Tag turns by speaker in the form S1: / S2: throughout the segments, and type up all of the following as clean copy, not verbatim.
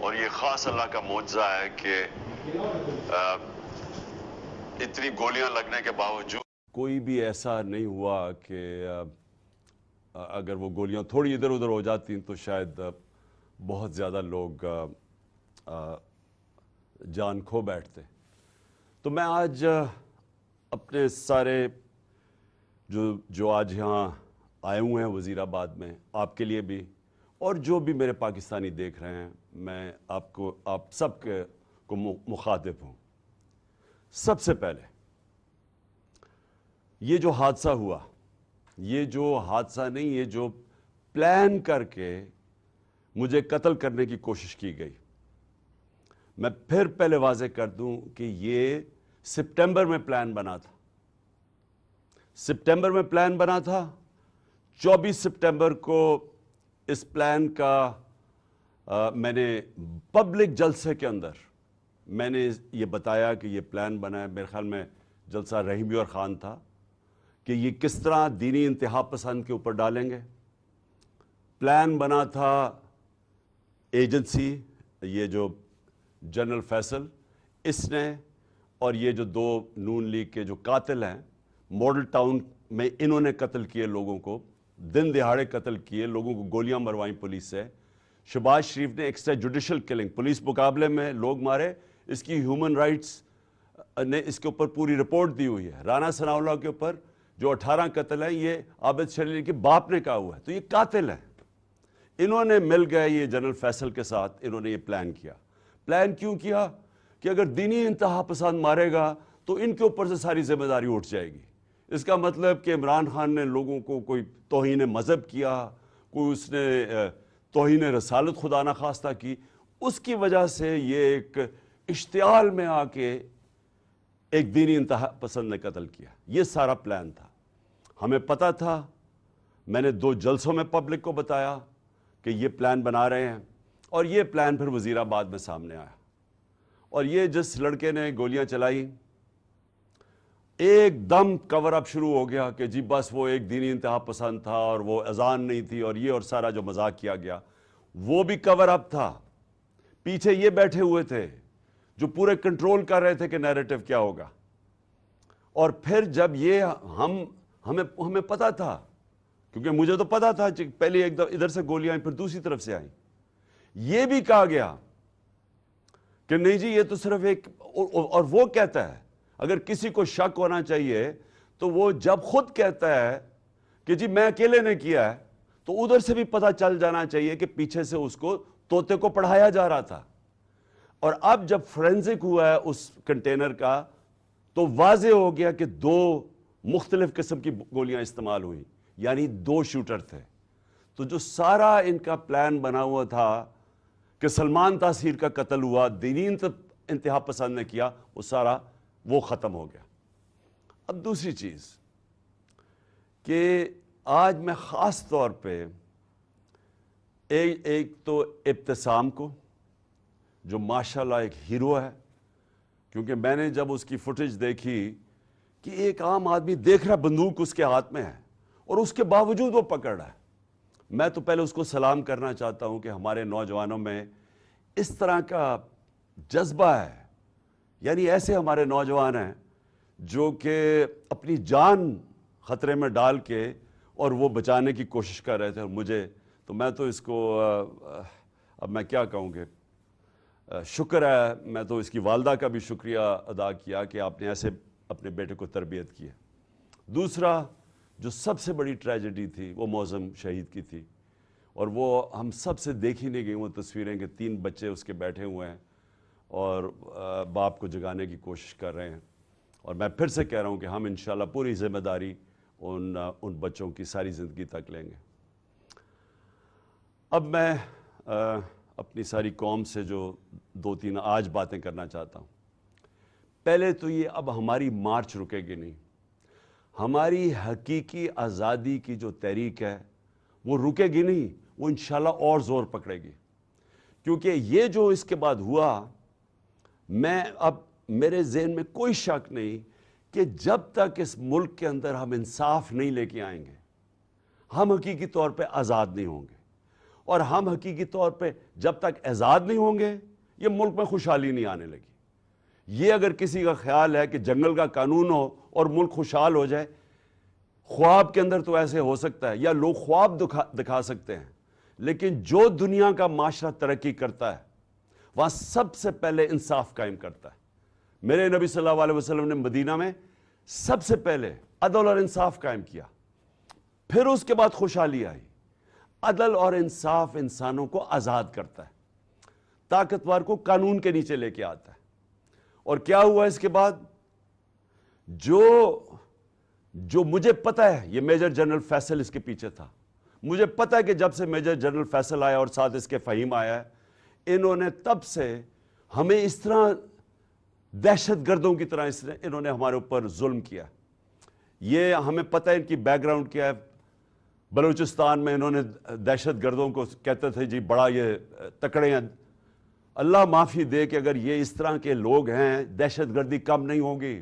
S1: اور یہ خاص اللہ کا معجزہ ہے کہ اتنی گولیاں لگنے کے باوجود کوئی بھی ایسا نہیں ہوا کہ اگر وہ گولیاں تھوڑی ادھر ادھر ہو جاتی تو شاید بہت زیادہ لوگ جان کھو بیٹھتے. تو میں آج اپنے سارے جو آج یہاں آئے ہوئے ہیں وزیر آباد میں، آپ کے لیے بھی اور جو بھی میرے پاکستانی دیکھ رہے ہیں، میں آپ سب کو مخاطب ہوں. سب سے پہلے یہ جو حادثہ ہوا، یہ جو حادثہ نہیں، یہ جو پلان کر کے مجھے قتل کرنے کی کوشش کی گئی، میں پھر پہلے واضح کر دوں کہ یہ سپٹمبر میں پلان بنا تھا. سپٹمبر میں پلان بنا تھا. 24 سپٹمبر کو اس پلان کا میں نے پبلک جلسے کے اندر میں نے یہ بتایا کہ یہ پلان بنا ہے. میرے خیال میں جلسہ رحیمی اور خان تھا کہ یہ کس طرح دینی انتہا پسند کے اوپر ڈالیں گے. پلان بنا تھا ایجنسی، یہ جو جنرل فیصل اس نے، اور یہ جو دو نون لیگ کے جو قاتل ہیں، ماڈل ٹاؤن میں انہوں نے قتل کیے لوگوں کو، دن دہاڑے قتل کیے لوگوں کو، گولیاں مروائیں پولیس سے. شہباز شریف نے ایکسٹرا جوڈیشل کلنگ، پولیس مقابلے میں لوگ مارے، اس کی ہیومن رائٹس نے اس کے اوپر پوری رپورٹ دی ہوئی ہے. رانا ثناء اللہ کے اوپر جو 18 قتل ہیں، یہ عابد شلیل کے باپ نے کہا ہوا ہے. تو یہ قاتل ہیں. انہوں نے مل گئے یہ جنرل فیصل کے ساتھ، انہوں نے یہ پلان کیا. پلان کیوں کیا؟ کہ اگر دینی انتہا پسند مارے گا تو ان کے اوپر سے ساری ذمہ داری اٹھ جائے گی. اس کا مطلب کہ عمران خان نے لوگوں کو کوئی توہین مذہب کیا، کوئی اس نے توہین رسالت خدا نخواستہ کی، اس کی وجہ سے یہ ایک اشتعال میں آ کے ایک دینی انتہا پسند نے قتل کیا. یہ سارا پلان تھا. ہمیں پتہ تھا. میں نے 2 جلسوں میں پبلک کو بتایا کہ یہ پلان بنا رہے ہیں، اور یہ پلان پھر وزیر آباد میں سامنے آیا. اور یہ جس لڑکے نے گولیاں چلائی، ایک دم کور اپ شروع ہو گیا کہ جی بس وہ ایک دینی انتہا پسند تھا اور وہ اذان نہیں تھی، اور یہ اور سارا جو مذاق کیا گیا وہ بھی کور اپ تھا. پیچھے یہ بیٹھے ہوئے تھے جو پورے کنٹرول کر رہے تھے کہ نیریٹو کیا ہوگا. اور پھر جب یہ ہمیں پتا تھا، کیونکہ مجھے تو پتا تھا، پہلے ایک ادھر سے گولیاں آئیں پھر دوسری طرف سے آئیں. یہ بھی کہا گیا کہ نہیں جی یہ تو صرف ایک، اور وہ کہتا ہے اگر کسی کو شک ہونا چاہیے تو وہ جب خود کہتا ہے کہ جی میں اکیلے نے کیا ہے، تو ادھر سے بھی پتہ چل جانا چاہیے کہ پیچھے سے اس کو طوطے کو پڑھایا جا رہا تھا. اور اب جب فورینزک ہوا ہے اس کنٹینر کا تو واضح ہو گیا کہ 2 مختلف قسم کی گولیاں استعمال ہوئیں، یعنی 2 شوٹر تھے. تو جو سارا ان کا پلان بنا ہوا تھا کہ سلمان تاثیر کا قتل ہوا، دینی انتہا پسند نے کیا، وہ سارا وہ ختم ہو گیا. اب دوسری چیز کہ آج میں خاص طور پہ ایک تو ابتسام کو، جو ماشاءاللہ ایک ہیرو ہے، کیونکہ میں نے جب اس کی فوٹیج دیکھی کہ ایک عام آدمی دیکھ رہا بندوق اس کے ہاتھ میں ہے اور اس کے باوجود وہ پکڑ رہا ہے. میں تو پہلے اس کو سلام کرنا چاہتا ہوں کہ ہمارے نوجوانوں میں اس طرح کا جذبہ ہے. یعنی ایسے ہمارے نوجوان ہیں جو کہ اپنی جان خطرے میں ڈال کے اور وہ بچانے کی کوشش کر رہے تھے. اور میں تو اس کو اب میں کیا کہوں گے، شکر ہے، میں تو اس کی والدہ کا بھی شکریہ ادا کیا کہ آپ نے ایسے اپنے بیٹے کو تربیت کی ہے. دوسرا جو سب سے بڑی ٹریجڈی تھی وہ معظم شہید کی تھی، اور وہ ہم سب سے دیکھی نہیں گئی وہ تصویریں کہ 3 بچے اس کے بیٹھے ہوئے ہیں اور باپ کو جگانے کی کوشش کر رہے ہیں. اور میں پھر سے کہہ رہا ہوں کہ ہم انشاءاللہ پوری ذمہ داری ان بچوں کی ساری زندگی تک لیں گے. اب میں اپنی ساری قوم سے جو 2-3 آج باتیں کرنا چاہتا ہوں. پہلے تو یہ، اب ہماری مارچ رکے گی نہیں. ہماری حقیقی آزادی کی جو تحریک ہے وہ رکے گی نہیں، وہ انشاءاللہ اور زور پکڑے گی. کیونکہ یہ جو اس کے بعد ہوا، اب میرے ذہن میں کوئی شک نہیں کہ جب تک اس ملک کے اندر ہم انصاف نہیں لے کے آئیں گے، ہم حقیقی طور پہ آزاد نہیں ہوں گے. اور ہم حقیقی طور پہ جب تک آزاد نہیں ہوں گے یہ ملک میں خوشحالی نہیں آنے لگی. یہ اگر کسی کا خیال ہے کہ جنگل کا قانون ہو اور ملک خوشحال ہو جائے، خواب کے اندر تو ایسے ہو سکتا ہے یا لوگ خواب دکھا سکتے ہیں، لیکن جو دنیا کا معاشرہ ترقی کرتا ہے وہاں سب سے پہلے انصاف قائم کرتا ہے. میرے نبی صلی اللہ علیہ وسلم نے مدینہ میں سب سے پہلے عدل اور انصاف قائم کیا، پھر اس کے بعد خوشحالی آئی. عدل اور انصاف انسانوں کو آزاد کرتا ہے، طاقتور کو قانون کے نیچے لے کے آتا ہے. اور کیا ہوا اس کے بعد؟ جو مجھے پتہ ہے، یہ میجر جنرل فیصل اس کے پیچھے تھا. مجھے پتہ ہے کہ جب سے میجر جنرل فیصل آیا اور ساتھ اس کے فہیم آیا ہے، انہوں نے تب سے ہمیں اس طرح دہشت گردوں کی طرح انہوں نے ہمارے اوپر ظلم کیا. یہ ہمیں پتہ ہے ان کی بیک گراؤنڈ کیا ہے. بلوچستان میں انہوں نے دہشت گردوں کو کہتے تھے جی بڑا یہ تکڑے ہیں. اللہ معافی دے کہ اگر یہ اس طرح کے لوگ ہیں دہشت گردی کم نہیں ہوگی،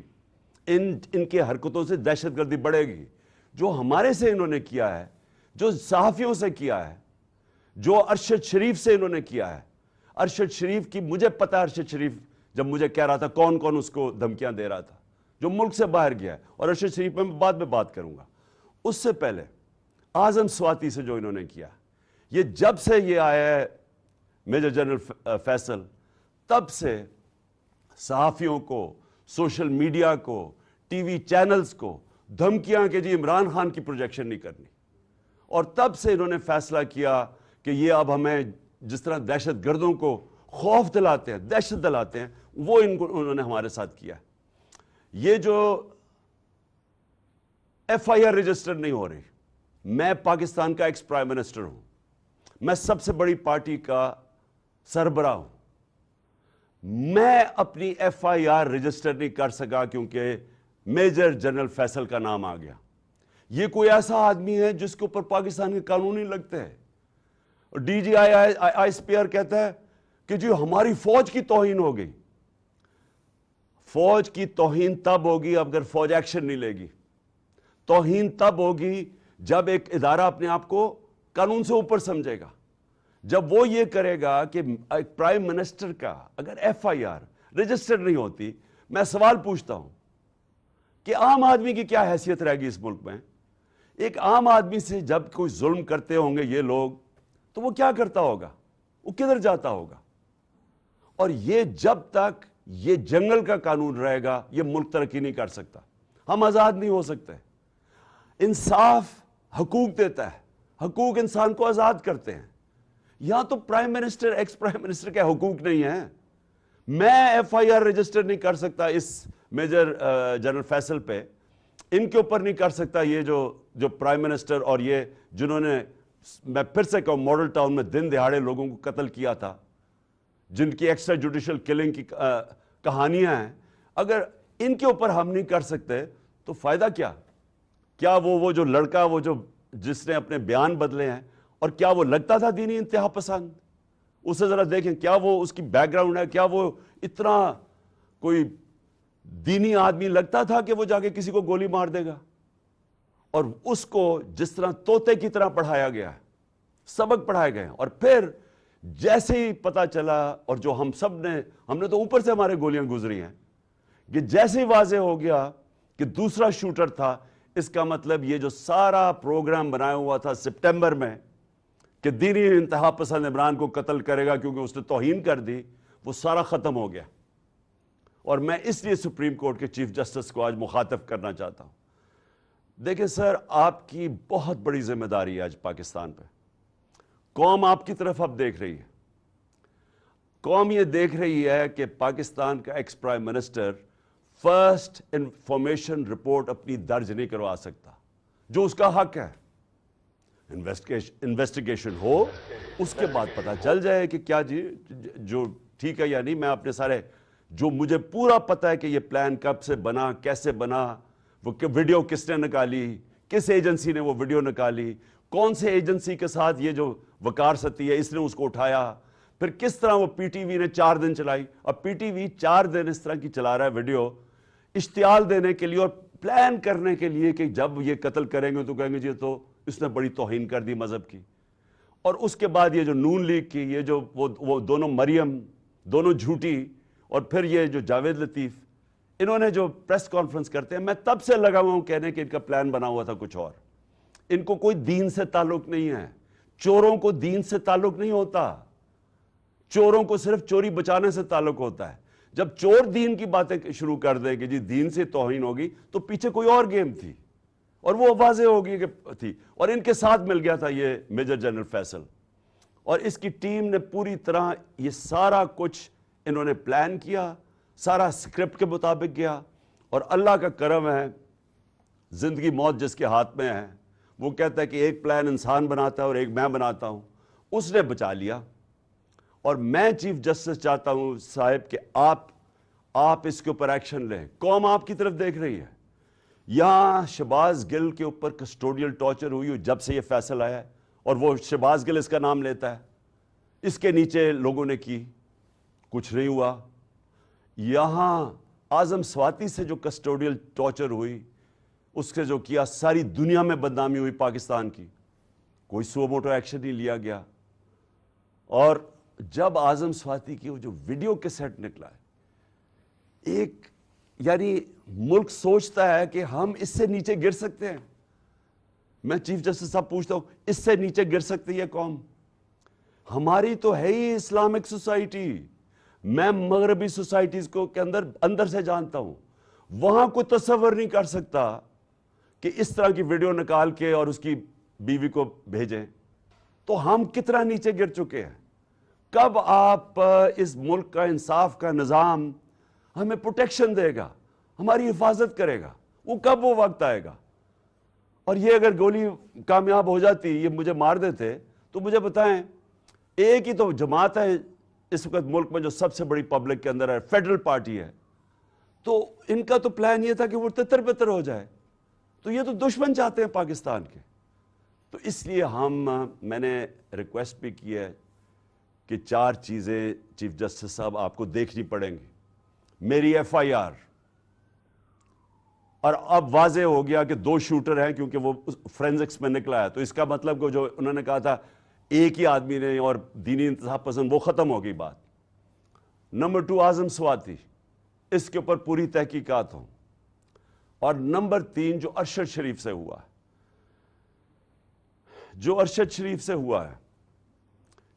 S1: ان کے حرکتوں سے دہشت گردی بڑھے گی. جو ہمارے سے انہوں نے کیا ہے، جو صحافیوں سے کیا ہے، جو ارشد شریف سے انہوں نے کیا ہے. ارشد شریف کی مجھے پتہ ہے، ارشد شریف جب مجھے کہہ رہا تھا کون کون اس کو دھمکیاں دے رہا تھا جو ملک سے باہر گیا ہے، اور ارشد شریف میں بعد میں بات کروں گا. اس سے پہلے اعظم سواتی سے جو انہوں نے کیا، یہ جب سے یہ آیا ہے میجر جنرل فیصل، تب سے صحافیوں کو، سوشل میڈیا کو، ٹی وی چینلز کو دھمکیاں کہ جی عمران خان کی پروجیکشن نہیں کرنی. اور تب سے انہوں نے فیصلہ کیا کہ یہ اب ہمیں جس طرح دہشت گردوں کو خوف دلاتے ہیں، دہشت دلاتے ہیں، وہ انہوں نے ہمارے ساتھ کیا. یہ جو ایف آئی آر رجسٹر نہیں ہو رہی، میں پاکستان کا ایکس پرائم منسٹر ہوں، میں سب سے بڑی پارٹی کا سربراہ ہوں، میں اپنی ایف آئی آر رجسٹر نہیں کر سکا کیونکہ میجر جنرل فیصل کا نام آ گیا. یہ کوئی ایسا آدمی ہے جس کے اوپر پاکستان کے قانون نہیں لگتے ہیں. D G I S P R کہتا ہے کہ جی ہماری فوج کی توہین ہو گئی. فوج کی توہین تب ہوگی اگر فوج ایکشن نہیں لے گی. توہین تب ہوگی جب ایک ادارہ اپنے آپ کو قانون سے اوپر سمجھے گا. جب وہ یہ کرے گا کہ ایک پرائم منسٹر کا اگر ایف آئی آر رجسٹر نہیں ہوتی، میں سوال پوچھتا ہوں کہ عام آدمی کی کیا حیثیت رہے گی اس ملک میں؟ ایک عام آدمی سے جب کوئی ظلم کرتے ہوں گے یہ لوگ، تو وہ کیا کرتا ہوگا؟ وہ کدھر جاتا ہوگا؟ اور یہ جب تک یہ جنگل کا قانون رہے گا یہ ملک ترقی نہیں کر سکتا. ہم آزاد نہیں ہو سکتے. انصاف حقوق دیتا ہے، حقوق انسان کو آزاد کرتے ہیں. یہاں تو prime minister, ex prime minister کے حقوق نہیں ہیں. میں ایف آئی آر رجسٹر نہیں کر سکتا اس میجر جنرل فیصل پہ، ان کے اوپر نہیں کر سکتا. یہ جو پرائم منسٹر اور یہ جنہوں نے، میں پھر سے کہوں، ماڈل ٹاؤن میں دن دہاڑے لوگوں کو قتل کیا تھا، جن کی ایکسٹرا جوڈیشل کلنگ کی کہانیاں ہیں، اگر ان کے اوپر ہم نہیں کر سکتے تو فائدہ کیا؟ کیا وہ جو لڑکا، وہ جس نے اپنے بیان بدلے ہیں، اور کیا وہ لگتا تھا دینی انتہا پسند؟ اسے ذرا دیکھیں، کیا وہ اس کی بیک گراؤنڈ ہے، کیا وہ اتنا کوئی دینی آدمی لگتا تھا کہ وہ جا کے کسی کو گولی مار دے گا؟ اور اس کو جس طرح طوطے کی طرح پڑھایا گیا ہے، سبق پڑھائے گئے ہیں، اور پھر جیسے ہی پتا چلا، اور جو ہم نے تو اوپر سے ہمارے گولیاں گزری ہیں، کہ جیسے ہی واضح ہو گیا کہ دوسرا شوٹر تھا، اس کا مطلب یہ جو سارا پروگرام بنایا ہوا تھا سپٹمبر میں کہ دینی انتہا پسند عمران کو قتل کرے گا کیونکہ اس نے توہین کر دی، وہ سارا ختم ہو گیا. اور میں اس لیے سپریم کورٹ کے چیف جسٹس کو آج مخاطب کرنا چاہتا ہوں. دیکھیں سر، آپ کی بہت بڑی ذمہ داری ہے آج پاکستان پہ. قوم آپ کی طرف اب دیکھ رہی ہے. قوم یہ دیکھ رہی ہے کہ پاکستان کا ex prime minister first information report اپنی درج نہیں کروا سکتا، جو اس کا حق ہے. انویسٹیگیشن ہو، اس کے بعد پتہ چل جائے کہ کیا جی جو ٹھیک ہے یا نہیں. میں اپنے سارے جو مجھے پورا پتہ ہے کہ یہ پلان کب سے بنا، کیسے بنا، وہ ویڈیو کس نے نکالی، کس ایجنسی نے وہ ویڈیو نکالی، کون سے ایجنسی کے ساتھ یہ جو وقار ستی ہے اس نے اس کو اٹھایا، پھر کس طرح وہ پی ٹی وی نے 4 دن چلائی. اب پی ٹی وی 4 دن اس طرح کی چلا رہا ہے ویڈیو، اشتعال دینے کے لیے اور پلان کرنے کے لیے کہ جب یہ قتل کریں گے تو کہیں گے جی تو اس نے بڑی توہین کر دی مذہب کی. اور اس کے بعد یہ جو نون لیگ کی یہ جو وہ دونوں مریم دونوں جھوٹی، اور پھر یہ جو جاوید لطیف، انہوں نے جو پریس کانفرنس کرتے ہیں، میں تب سے لگا ہوا ہوں کہنے کہ ان کا پلان بنا ہوا تھا کچھ اور. ان کو کوئی دین سے تعلق نہیں ہے. چوروں کو دین سے تعلق نہیں ہوتا. چوروں کو صرف چوری بچانے سے تعلق ہوتا ہے. جب چور دین کی باتیں شروع کر دیں کہ جی دین سے توہین ہوگی، تو پیچھے کوئی اور گیم تھی، اور وہ واضح ہوگی کہ تھی. اور ان کے ساتھ مل گیا تھا یہ میجر جنرل فیصل، اور اس کی ٹیم نے پوری طرح یہ سارا کچھ انہوں نے پلان کیا، سارا سکرپٹ کے مطابق گیا. اور اللہ کا کرم ہے، زندگی موت جس کے ہاتھ میں ہے، وہ کہتا ہے کہ ایک پلان انسان بناتا ہے اور ایک میں بناتا ہوں. اس نے بچا لیا. اور میں چیف جسٹس چاہتا ہوں صاحب کہ آپ اس کے اوپر ایکشن لیں. قوم آپ کی طرف دیکھ رہی ہے. یہاں شہباز گل کے اوپر کسٹوڈیل ٹارچر ہوئی جب سے یہ فیصل آیا ہے، اور وہ شہباز گل اس کا نام لیتا ہے. اس کے نیچے لوگوں نے کی، کچھ نہیں ہوا. یہاں اعظم سواتی سے جو کسٹوڈیل ٹارچر ہوئی، اس سے جو کیا، ساری دنیا میں بدنامی ہوئی پاکستان کی، کوئی سو موٹو ایکشن نہیں لیا گیا. اور جب اعظم سواتی کی وہ جو ویڈیو کے سیٹ نکلا ہے، ایک یعنی ملک سوچتا ہے کہ ہم اس سے نیچے گر سکتے ہیں. میں چیف جسٹس صاحب پوچھتا ہوں، اس سے نیچے گر سکتی ہے قوم؟ ہماری تو ہے ہی اسلامک سوسائٹی. میں مغربی سوسائٹیز کو کے اندر سے جانتا ہوں. وہاں کوئی تصور نہیں کر سکتا کہ اس طرح کی ویڈیو نکال کے اور اس کی بیوی کو بھیجیں. تو ہم کتنا نیچے گر چکے ہیں. کب آپ اس ملک کا انصاف کا نظام ہمیں پروٹیکشن دے گا، ہماری حفاظت کرے گا؟ وہ کب وہ وقت آئے گا؟ اور یہ اگر گولی کامیاب ہو جاتی، یہ مجھے مار دیتے، تو مجھے بتائیں، ایک ہی تو جماعت ہے اس وقت ملک میں جو سب سے بڑی پبلک کے اندر ہے، فیڈرل پارٹی ہے. تو ان کا تو پلان یہ تھا کہ وہ تتر بتر ہو جائے. تو یہ تو دشمن چاہتے ہیں پاکستان کے. تو اس لیے میں نے ریکویسٹ بھی کی ہے کہ 4 چیزیں چیف جسٹس صاحب آپ کو دیکھنی پڑیں گی. میری ایف آئی آر، اور اب واضح ہو گیا کہ 2 شوٹر ہیں کیونکہ وہ فرینزکس میں نکلا ہے. تو اس کا مطلب کہ جو انہوں نے کہا تھا ایک ہی آدمی نے اور دینی انتخاب پسند، وہ ختم ہو گئی بات. نمبر 2 اعظم سواتی، اس کے اوپر پوری تحقیقات ہوں. اور نمبر 3 جو ارشد شریف سے ہوا ہے، جو ارشد شریف سے ہوا ہے،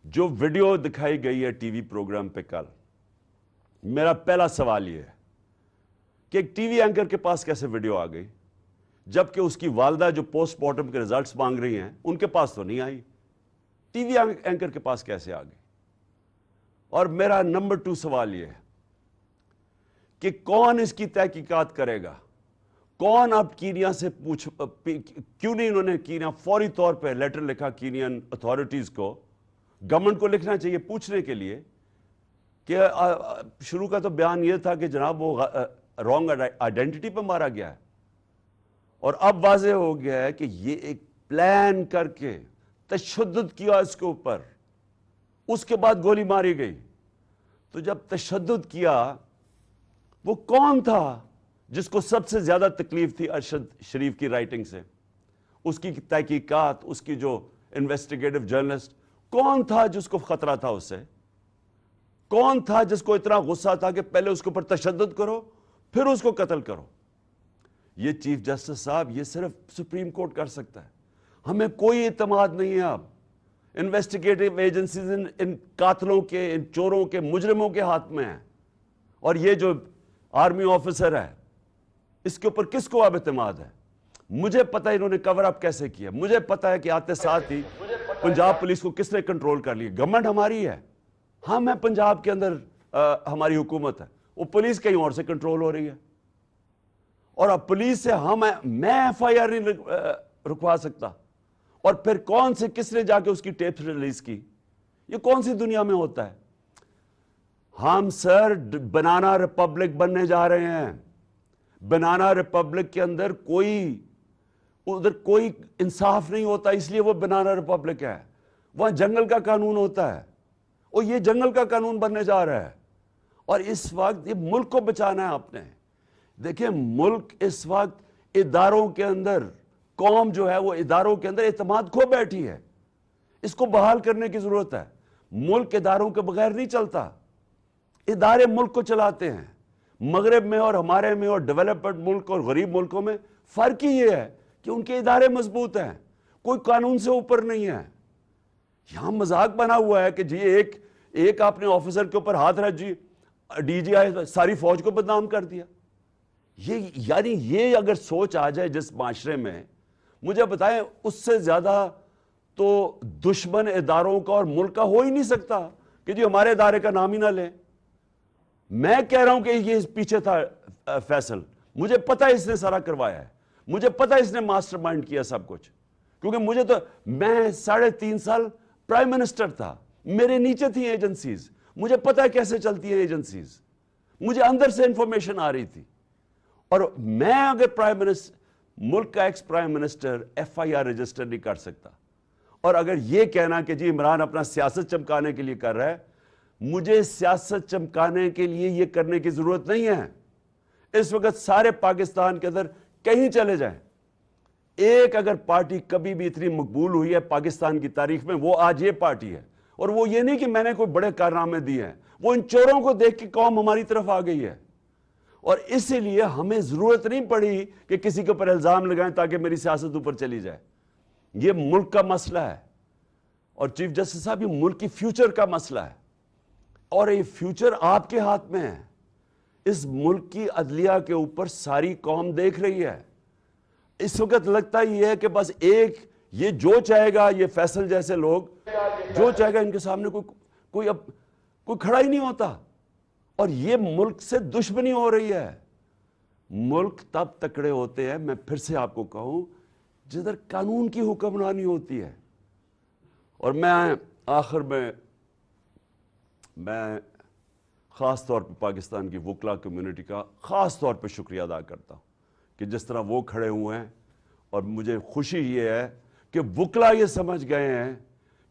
S1: جو ویڈیو دکھائی گئی ہے ٹی وی پروگرام پہ کل، میرا پہلا سوال یہ ہے کہ ایک ٹی وی اینکر کے پاس کیسے ویڈیو آ گئی، جبکہ اس کی والدہ جو پوسٹ مارٹم کے ریزلٹس مانگ رہی ہیں ان کے پاس تو نہیں آئی. ٹی وی اینکر کے پاس کیسے آ گئی؟ اور میرا نمبر 2 سوال یہ ہے کہ کون اس کی تحقیقات کرے گا؟ کون اب کینیا سے کیوں نہیں انہوں نے کینیا فوری طور پہ لیٹر لکھا کینین اتھارٹیز کو، گورنمنٹ کو لکھنا چاہیے پوچھنے کے لیے کہ شروع کا تو بیان یہ تھا کہ جناب وہ رانگ آئیڈینٹی پہ مارا گیا ہے، اور اب واضح ہو گیا ہے کہ یہ ایک پلان کر کے تشدد کیا اس کے اوپر، اس کے بعد گولی ماری گئی. تو جب تشدد کیا، وہ کون تھا جس کو سب سے زیادہ تکلیف تھی ارشد شریف کی رائٹنگ سے، اس کی تحقیقات، اس کی جو انویسٹیگیٹو جرنلسٹ، کون تھا جس کو خطرہ تھا اس سے؟ کون تھا جس کو اتنا غصہ تھا کہ پہلے اس کے اوپر تشدد کرو پھر اس کو قتل کرو؟ یہ چیف جسٹس صاحب یہ صرف سپریم کورٹ کر سکتا ہے. ہمیں کوئی اعتماد نہیں ہے اب. انویسٹیگیٹو ایجنسیز ان قاتلوں کے، ان چوروں کے، مجرموں کے ہاتھ میں ہیں. اور یہ جو آرمی آفیسر ہے، اس کے اوپر کس کو اب اعتماد ہے؟ مجھے پتا ہے انہوں نے کور اپ کیسے کیا. مجھے پتا ہے کہ آتے ساتھ ہی پنجاب پولیس کو کس نے کنٹرول کر لیا. گورنمنٹ ہماری ہے، ہم ہیں پنجاب کے اندر، ہماری حکومت ہے. وہ پولیس کہیں اور سے کنٹرول ہو رہی ہے. اور اب پولیس سے میں ایف آئی آر نہیں رکوا سکتا. اور پھر کون سے کس نے جا کے اس کی ٹیپ ریلیز کی؟ یہ کون سی دنیا میں ہوتا ہے؟ ہم سر بنانا ریپبلک بننے جا رہے ہیں. بنانا ریپبلک کے اندر ادھر کوئی انصاف نہیں ہوتا، اس لیے وہ بنانا ریپبلک ہے. وہاں جنگل کا قانون ہوتا ہے، اور یہ جنگل کا قانون بننے جا رہا ہے. اور اس وقت یہ ملک کو بچانا ہے آپ نے. دیکھیں ملک اس وقت اداروں کے اندر، قوم جو ہے وہ اداروں کے اندر اعتماد کھو بیٹھی ہے. اس کو بحال کرنے کی ضرورت ہے. ملک اداروں کے بغیر نہیں چلتا. ادارے ملک کو چلاتے ہیں. مغرب میں اور ہمارے میں اور ڈیولپڈ ملک اور غریب ملکوں میں فرق ہی یہ ہے کہ ان کے ادارے مضبوط ہیں, کوئی قانون سے اوپر نہیں ہے. یہاں مذاق بنا ہوا ہے کہ جی ایک آپ نے آفیسر کے اوپر ہاتھ رکھ جی ڈی جی آئی ساری فوج کو بدنام کر دیا. یعنی یہ اگر سوچ آ جائے جس معاشرے میں, مجھے بتائیں اس سے زیادہ تو دشمن اداروں کا اور ملک کا ہو ہی نہیں سکتا کہ جی ہمارے ادارے کا نام ہی نہ لیں. میں کہہ رہا ہوں کہ یہ پیچھے تھا فیصل, مجھے پتا اس نے سارا کروایا ہے, مجھے پتا اس نے ماسٹر مائنڈ کیا سب کچھ, کیونکہ مجھے تو میں 3.5 سال پرائم منسٹر تھا, میرے نیچے تھی ایجنسیز, مجھے پتا ہے کیسے چلتی ہیں ایجنسیز, مجھے اندر سے انفارمیشن آ رہی تھی. اور میں اگر ملک کا ex prime minister FIR register نہیں کر سکتا, اور اگر یہ کہنا کہ جی عمران اپنا سیاست چمکانے کے لیے کر رہا ہے, مجھے سیاست چمکانے کے لیے یہ کرنے کی ضرورت نہیں ہے. اس وقت سارے پاکستان کے اندر کہیں چلے جائیں, ایک اگر پارٹی کبھی بھی اتنی مقبول ہوئی ہے پاکستان کی تاریخ میں, وہ آج یہ پارٹی ہے. اور وہ یہ نہیں کہ میں نے کوئی بڑے کارنامے دیے ہیں, وہ ان چوروں کو دیکھ کے قوم ہماری طرف آ گئی ہے. اور اسی لیے ہمیں ضرورت نہیں پڑی کہ کسی کے اوپر الزام لگائیں تاکہ میری سیاست اوپر چلی جائے. یہ ملک کا مسئلہ ہے, اور چیف جسٹس صاحب یہ ملک کی فیوچر کا مسئلہ ہے, اور یہ فیوچر آپ کے ہاتھ میں ہے. اس ملک کی عدلیہ کے اوپر ساری قوم دیکھ رہی ہے. اس وقت لگتا یہ ہے کہ بس یہ جو چاہے گا, یہ فیصل جیسے لوگ جو چاہے گا, ان کے سامنے کوئی کھڑا ہی نہیں ہوتا, اور یہ ملک سے دشمنی ہو رہی ہے. ملک تب تکڑے ہوتے ہیں, میں پھر سے آپ کو کہوں, جدھر قانون کی حکمرانی ہوتی ہے. اور میں آخر میں خاص طور پہ پاکستان کی وکلا کمیونٹی کا خاص طور پہ شکریہ ادا کرتا ہوں کہ جس طرح وہ کھڑے ہوئے ہیں. اور مجھے خوشی یہ ہے کہ وکلا یہ سمجھ گئے ہیں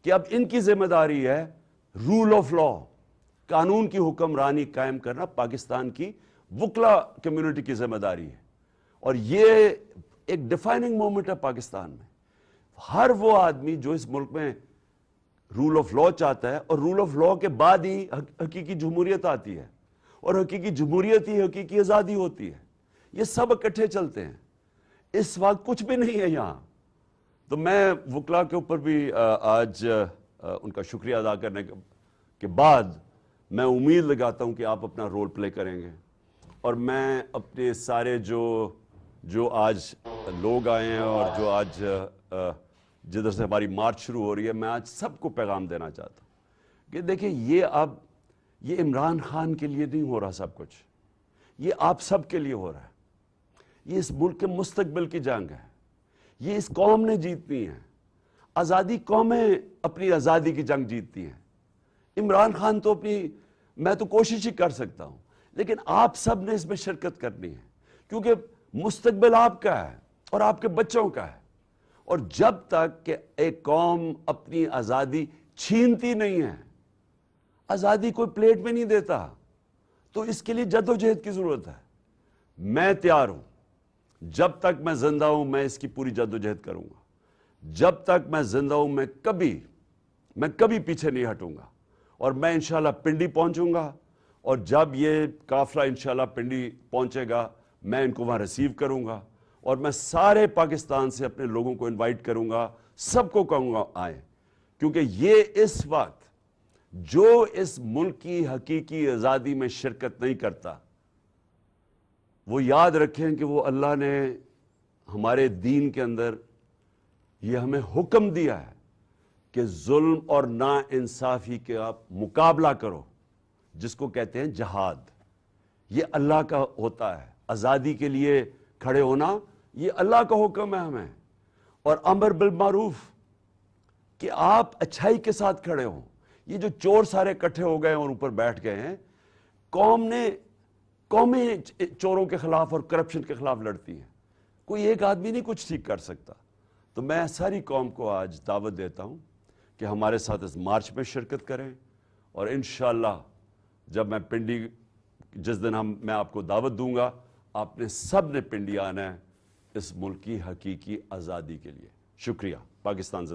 S1: کہ اب ان کی ذمہ داری ہے رول آف لا, قانون کی حکمرانی قائم کرنا پاکستان کی وکلا کمیونٹی کی ذمہ داری ہے. اور یہ ایک ڈیفائننگ مومنٹ ہے پاکستان میں. ہر وہ آدمی جو اس ملک میں رول آف لا چاہتا ہے, اور رول آف لا کے بعد ہی حقیقی جمہوریت آتی ہے, اور حقیقی جمہوریت ہی حقیقی آزادی ہوتی ہے. یہ سب اکٹھے چلتے ہیں. اس وقت کچھ بھی نہیں ہے یہاں. تو میں وکلا کے اوپر بھی آج ان کا شکریہ ادا کرنے کے بعد میں امید لگاتا ہوں کہ آپ اپنا رول پلے کریں گے. اور میں اپنے سارے جو آج لوگ آئے ہیں اور جو آج جدھر سے ہماری مارچ شروع ہو رہی ہے, میں آج سب کو پیغام دینا چاہتا ہوں کہ دیکھیں یہ عمران خان کے لیے نہیں ہو رہا سب کچھ, یہ آپ سب کے لیے ہو رہا ہے. یہ اس ملک کے مستقبل کی جنگ ہے, یہ اس قوم نے جیتنی ہے. آزادی قومیں اپنی آزادی کی جنگ جیتتی ہیں. عمران خان تو میں تو کوشش ہی کر سکتا ہوں, لیکن آپ سب نے اس میں شرکت کرنی ہے, کیونکہ مستقبل آپ کا ہے اور آپ کے بچوں کا ہے. اور جب تک کہ ایک قوم اپنی آزادی چھینتی نہیں ہے, آزادی کوئی پلیٹ میں نہیں دیتا, تو اس کے لیے جدوجہد کی ضرورت ہے. میں تیار ہوں, جب تک میں زندہ ہوں میں اس کی پوری جدوجہد کروں گا. جب تک میں زندہ ہوں میں کبھی پیچھے نہیں ہٹوں گا. اور میں انشاءاللہ پنڈی پہنچوں گا, اور جب یہ قافلہ انشاءاللہ پنڈی پہنچے گا میں ان کو وہاں ریسیو کروں گا, اور میں سارے پاکستان سے اپنے لوگوں کو انوائٹ کروں گا, سب کو کہوں گا آئیں, کیونکہ یہ اس وقت جو اس ملک کی حقیقی آزادی میں شرکت نہیں کرتا, وہ یاد رکھیں کہ وہ اللہ نے ہمارے دین کے اندر یہ ہمیں حکم دیا ہے کہ ظلم اور نا انصافی کے آپ مقابلہ کرو, جس کو کہتے ہیں جہاد. یہ اللہ کا ہوتا ہے. آزادی کے لیے کھڑے ہونا یہ اللہ کا حکم ہے ہمیں. اور امر بالمعروف کہ آپ اچھائی کے ساتھ کھڑے ہوں. یہ جو چور سارے اکٹھے ہو گئے اور اوپر بیٹھ گئے ہیں, قومیں چوروں کے خلاف اور کرپشن کے خلاف لڑتی ہیں, کوئی ایک آدمی نہیں کچھ ٹھیک کر سکتا. تو میں ساری قوم کو آج دعوت دیتا ہوں کہ ہمارے ساتھ اس مارچ میں شرکت کریں, اور انشاءاللہ جب میں پنڈی جس دن میں آپ کو دعوت دوں گا, آپ نے سب نے پنڈی آنا ہے اس ملک کی حقیقی آزادی کے لیے. شکریہ. پاکستان زندہ.